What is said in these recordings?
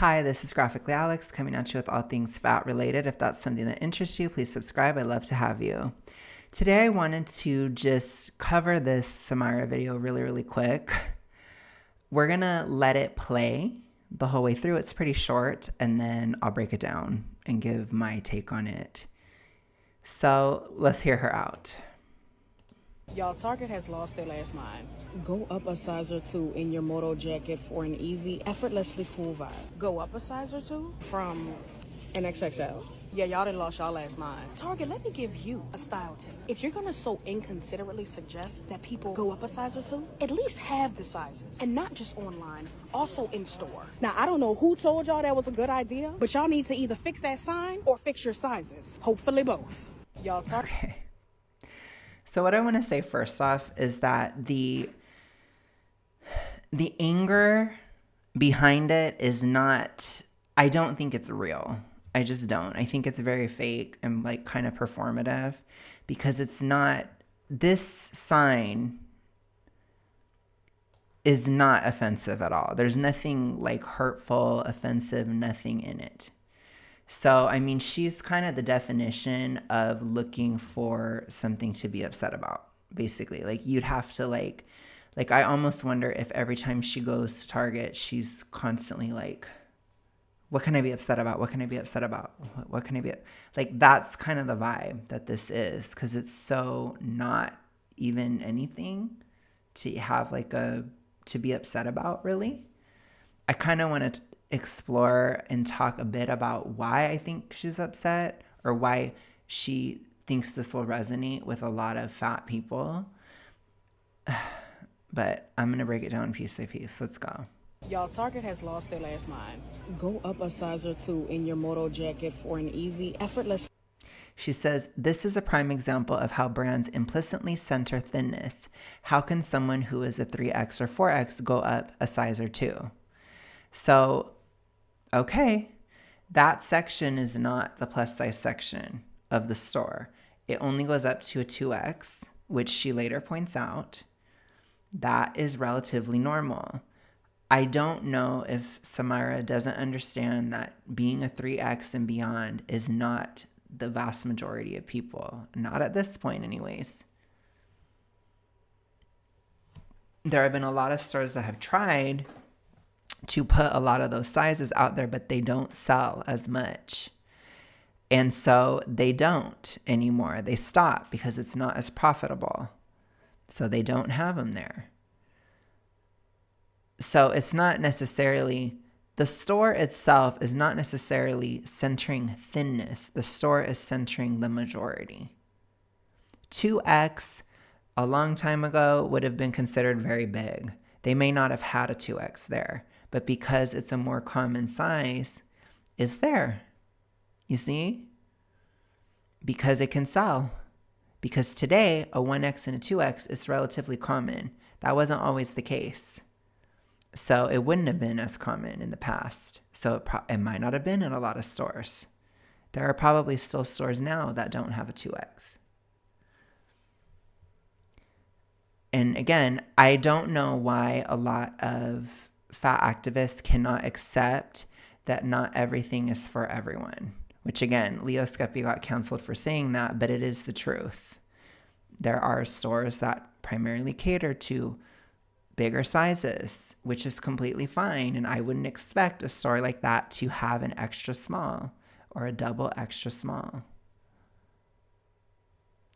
Hi, this is Graphically Alex coming at you with all things fat related. If that's something that interests you, please subscribe. I'd love to have you. Today I wanted to just cover this Samyra video really quick. We're gonna let it play the whole way through. It's pretty short, and then I'll break it down and give my take on it. So let's hear her out. Y'all, Target has lost their last mind. Go up a size or two in your moto jacket for an easy, effortlessly cool vibe. Go up a size or two from an XXL. Yeah, y'all done lost y'all last mind. Target, let me give you a style tip. If you're gonna so inconsiderately suggest that people go up a size or two, at least have the sizes. And not just online, also in store. Now, I don't know who told y'all that was a good idea, but y'all need to either fix that sign or fix your sizes. Hopefully both. Y'all, Target. Okay. So what I want to say first off is that the anger behind it is not, I don't think it's real. I just don't. I think it's very fake and like kind of performative because it's not, this sign is not offensive at all. There's nothing like hurtful, offensive, nothing in it. So, I mean, she's kind of the definition of looking for something to be upset about, basically. Like, you'd have to, like, I almost wonder if every time she goes to Target, she's constantly like, what can I be upset about? What can I be upset about? What can I be? Like, that's kind of the vibe that this is, because it's so not even anything to have, like, to be upset about, really. I kind of want to explore and talk a bit about why I think she's upset or why she thinks this will resonate with a lot of fat people. But I'm going to break it down piece by piece. Let's go. Y'all, Target has lost their last mind. Go up a size or two in your moto jacket for an easy, effortless. She says, this is a prime example of how brands implicitly center thinness. How can someone who is a 3X or 4X go up a size or two? So, okay, that section is not the plus size section of the store. It only goes up to a 2X, which she later points out. That is relatively normal. I don't know if Samyra doesn't understand that being a 3X and beyond is not the vast majority of people. Not at this point, anyways. There have been a lot of stores that have tried to put a lot of those sizes out there, but they don't sell as much. And so they don't anymore. They stop because it's not as profitable. So they don't have them there. So it's not necessarily, the store itself is not necessarily centering thinness. The store is centering the majority. 2X a long time ago would have been considered very big. They may not have had a 2X there, but because it's a more common size, it's there. You see? Because it can sell. Because today, a 1X and a 2X is relatively common. That wasn't always the case. So it wouldn't have been as common in the past. So it might not have been in a lot of stores. There are probably still stores now that don't have a 2X. And again, I don't know why a lot of fat activists cannot accept that not everything is for everyone. Which again, Leo Skeppy got canceled for saying that, but it is the truth. There are stores that primarily cater to bigger sizes, which is completely fine. And I wouldn't expect a store like that to have an extra small or a double extra small.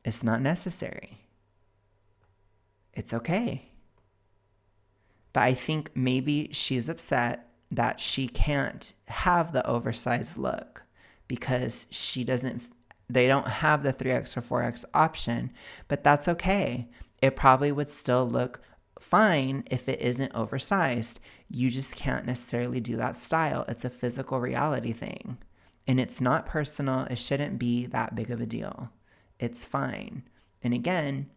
It's not necessary. It's okay. But I think maybe she's upset that she can't have the oversized look because they don't have the 3X or 4X option, but that's okay. It probably would still look fine if it isn't oversized. You just can't necessarily do that style. It's a physical reality thing. And it's not personal. It shouldn't be that big of a deal. It's fine. And again,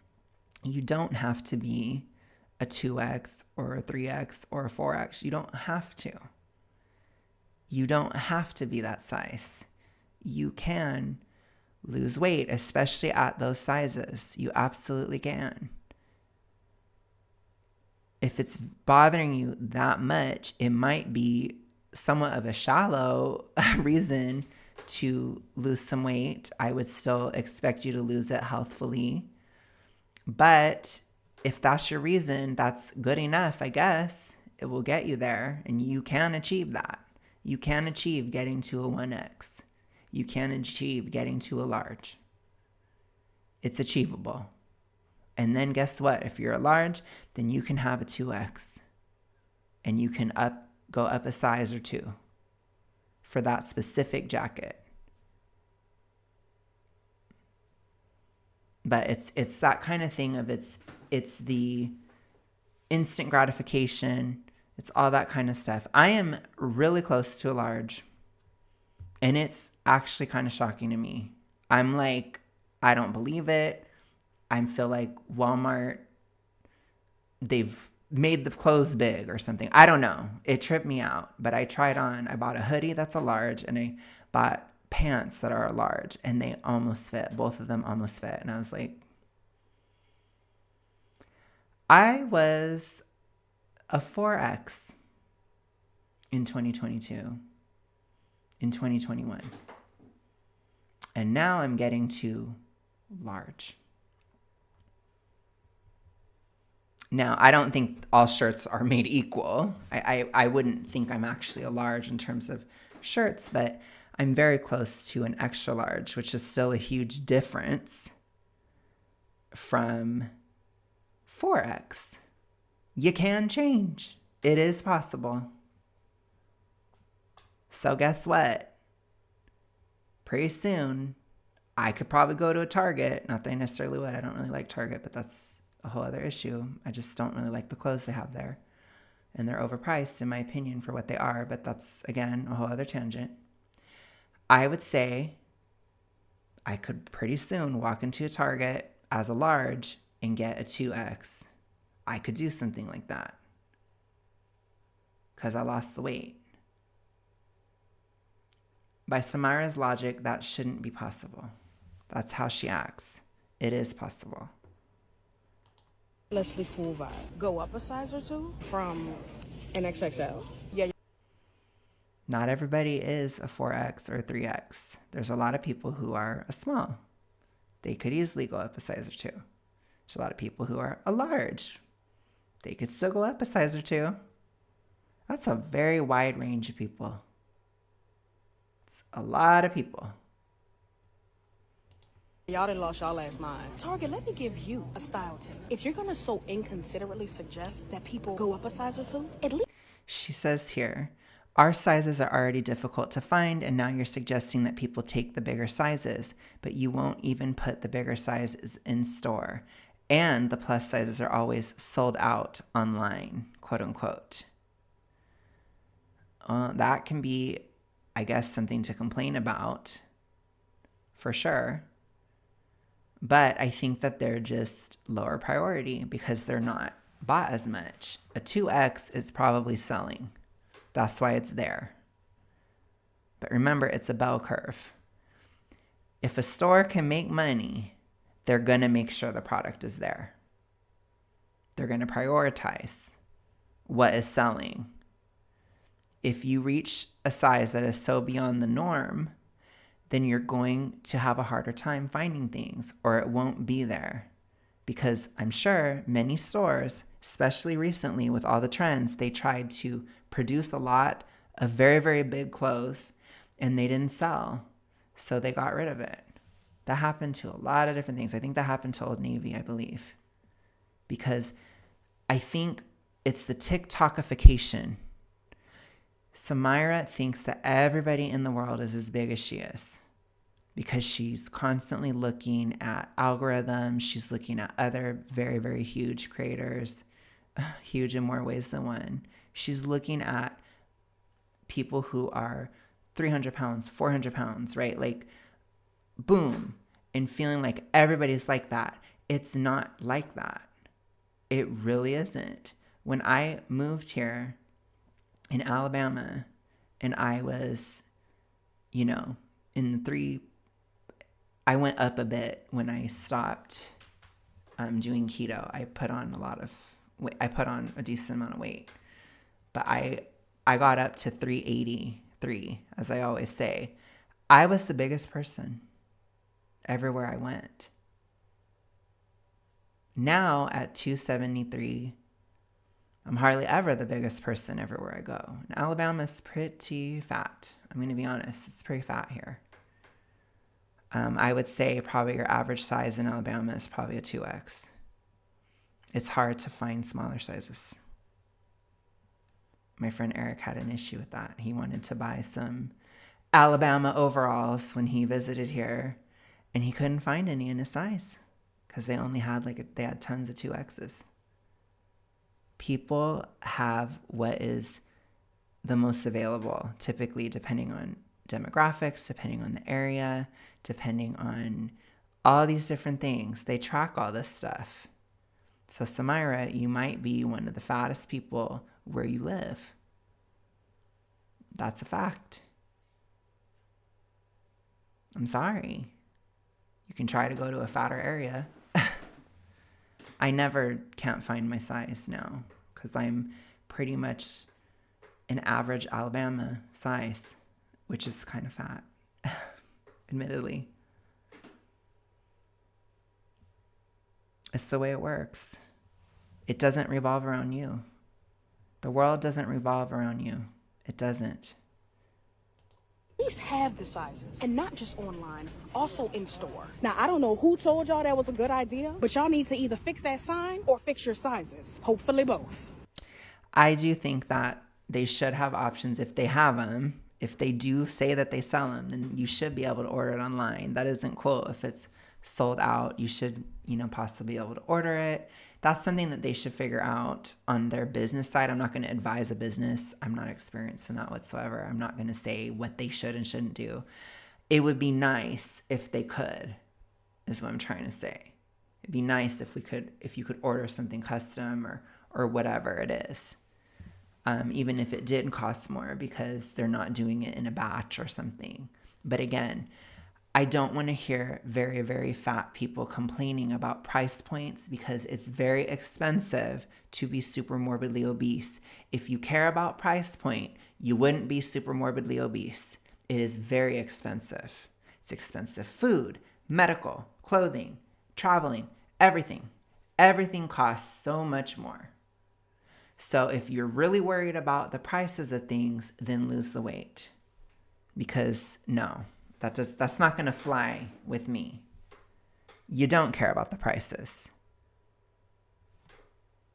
you don't have to be a 2X or a 3X or a 4X. You don't have to. You don't have to be that size. You can lose weight, especially at those sizes. You absolutely can. If it's bothering you that much, it might be somewhat of a shallow reason to lose some weight. I would still expect you to lose it healthfully. But if that's your reason, that's good enough, I guess. It will get you there, and you can achieve that. You can achieve getting to a 1X. You can achieve getting to a large. It's achievable. And then guess what? If you're a large, then you can have a 2X. And you can go up a size or two for that specific jacket. But it's that kind of thing of it's the instant gratification. It's all that kind of stuff. I am really close to a large, and it's actually kind of shocking to me. I'm like, I don't believe it. I feel like Walmart, they've made the clothes big or something. I don't know. It tripped me out. But I tried on. I bought a hoodie that's a large, and I bought pants that are a large, and they almost fit. Both of them almost fit. And I was like, I was a 4X in 2022, in 2021. And now I'm getting to large. Now, I don't think all shirts are made equal. I wouldn't think I'm actually a large in terms of shirts, but I'm very close to an extra large, which is still a huge difference from 4X. You can change. It is possible. So guess what? Pretty soon, I could probably go to a Target. Not that I necessarily would. I don't really like Target, but that's a whole other issue. I just don't really like the clothes they have there. And they're overpriced, in my opinion, for what they are. But that's, again, a whole other tangent. I would say I could pretty soon walk into a Target as a large and get a 2X. I could do something like that because I lost the weight. By Samyra's logic, that shouldn't be possible. That's how she acts. It is possible. Leslie cool vibe. Go up a size or two from an XXL. Yeah. Not everybody is a 4X or 3X. There's a lot of people who are a small. They could easily go up a size or two. There's a lot of people who are a large. They could still go up a size or two. That's a very wide range of people. It's a lot of people. Y'all done lost y'all last mind. Target, let me give you a style tip. If you're gonna so inconsiderately suggest that people go up a size or two, at least. She says here, our sizes are already difficult to find, and now you're suggesting that people take the bigger sizes, but you won't even put the bigger sizes in store. And the plus sizes are always sold out online, quote unquote. That can be, I guess, something to complain about, for sure. But I think that they're just lower priority because they're not bought as much. A 2X is probably selling. That's why it's there. But remember, it's a bell curve. If a store can make money, they're going to make sure the product is there. They're going to prioritize what is selling. If you reach a size that is so beyond the norm, then you're going to have a harder time finding things, or it won't be there. Because I'm sure many stores, especially recently with all the trends, they tried to produce a lot of very, very big clothes and they didn't sell. So they got rid of it. That happened to a lot of different things. I think that happened to Old Navy, I believe. Because I think it's the TikTokification. Samyra thinks that everybody in the world is as big as she is because she's constantly looking at algorithms. She's looking at other very, very huge creators, huge in more ways than one. She's looking at people who are 300 pounds, 400 pounds, right? Like, boom, and feeling like everybody's like that. It's not like that. It really isn't. When I moved here in Alabama and I was, I went up a bit when I stopped doing keto. I put on a decent amount of weight. But I I got up to 383, as I always say. I was the biggest person everywhere I went. Now at 273, I'm hardly ever the biggest person everywhere I go. And Alabama's pretty fat. I'm going to be honest. It's pretty fat here. I would say probably your average size in Alabama is probably a 2X. It's hard to find smaller sizes. My friend Eric had an issue with that. He wanted to buy some Alabama overalls when he visited here, and he couldn't find any in his size because they only had they had tons of 2Xs. People have what is the most available, typically depending on demographics, depending on the area, depending on all these different things. They track all this stuff. So Samyra, you might be one of the fattest people where you live. That's a fact. I'm sorry. You can try to go to a fatter area. I never can't find my size now because I'm pretty much an average Alabama size, which is kind of fat, admittedly. It's the way it works. It doesn't revolve around you. The world doesn't revolve around you. It doesn't. Please have the sizes, and not just online, also in store. Now, I don't know who told y'all that was a good idea, but y'all need to either fix that sign or fix your sizes. Hopefully both. I do think that they should have options if they have them. If they do say that they sell them, then you should be able to order it online. That isn't cool. If it's sold out, you should, possibly be able to order it. That's something that they should figure out on their business side. I'm not going to advise a business. I'm not experienced in that whatsoever. I'm not going to say what they should and shouldn't do. It would be nice if they could, is what I'm trying to say. It'd be nice if you could order something custom or whatever it is. Even if it did cost more because they're not doing it in a batch or something. But again, I don't want to hear very, very fat people complaining about price points because it's very expensive to be super morbidly obese. If you care about price point, you wouldn't be super morbidly obese. It is very expensive. It's expensive food, medical, clothing, traveling, everything. Everything costs so much more. So if you're really worried about the prices of things, then lose the weight. Because no, that's not going to fly with me. You don't care about the prices.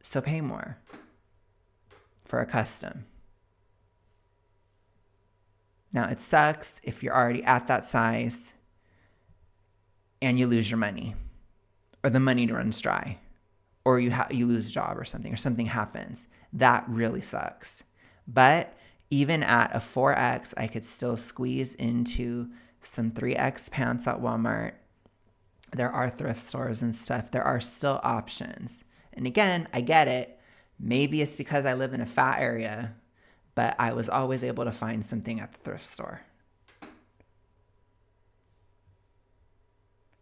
So pay more for a custom. Now it sucks if you're already at that size and you lose your money or the money runs dry or you lose a job or something happens. That really sucks. But even at a 4X, I could still squeeze into some 3X pants at Walmart. There are thrift stores and stuff. There are still options. And again, I get it. Maybe it's because I live in a fat area, but I was always able to find something at the thrift store.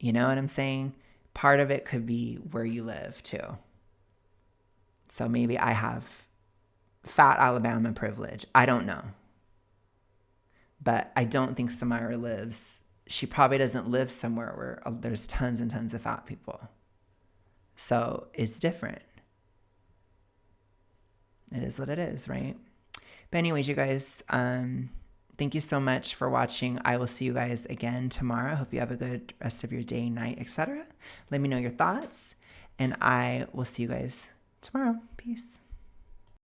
You know what I'm saying? Part of it could be where you live too. So maybe I have fat Alabama privilege. I don't know. But I don't think Samyra she probably doesn't live somewhere where there's tons and tons of fat people. So it's different. It is what it is, right? But anyways, you guys, thank you so much for watching. I will see you guys again tomorrow. I hope you have a good rest of your day, night, etc. Let me know your thoughts, and I will see you guys tomorrow. Peace.